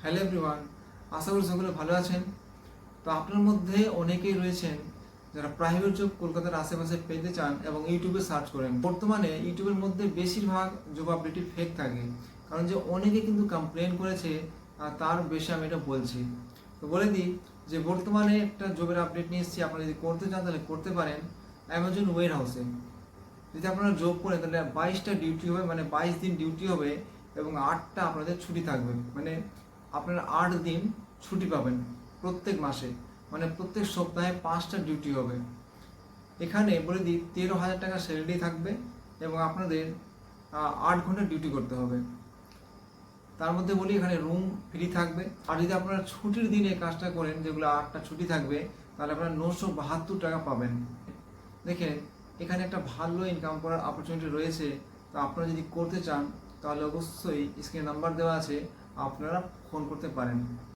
Hello everyone, আশা করি সকলে ভালো আছেন। তো আপনার মধ্যে অনেকেই রয়েছেন যারা প্রাইভেট জব কলকাতার আশেপাশে পেতে চান এবং ইউটিউবে সার্চ করেন। বর্তমানে ইউটিউবের মধ্যে বেশিরভাগ জব আপডেটই ফেক থাকে, কারণ যে অনেকে কিন্তু কমপ্লেন করেছে, আর তার বেশি আমি এটা বলছি। তো বলে দিই যে বর্তমানে একটা জবের আপডেট নিয়ে এসেছি, আপনারা যদি করতে চান তাহলে করতে পারেন অ্যামাজন ওয়্যার হাউসে। যদি আপনারা জব করেন তাহলে 22টা ডিউটি হবে, মানে 22 দিন ডিউটি হবে এবং 8টা আপনাদের ছুটি থাকবে। মানে আপনারা 8 দিন ছুটি পাবেন প্রত্যেক মাসে, মানে প্রত্যেক সপ্তাহে 5টা ডিউটি হবে। এখানে বলে দিই 13,000 টাকা স্যালারি থাকবে এবং আপনাদের 8 ঘন্টা ডিউটি করতে হবে। তার মধ্যে বলি এখানে রুম ফ্রি থাকবে। আর যদি আপনারা ছুটির দিনে কাজটা করেন, যেগুলো 8টা ছুটি থাকবে, তাহলে আপনারা 972 টাকা পাবেন। দেখেন, এখানে একটা ভালো ইনকাম করার অপরচুনিটি রয়েছে। তো আপনারা যদি করতে চান তাহলে অবশ্যই স্ক্রিনে নাম্বার দেওয়া আছে, আপনারা ফোন করতে পারেন।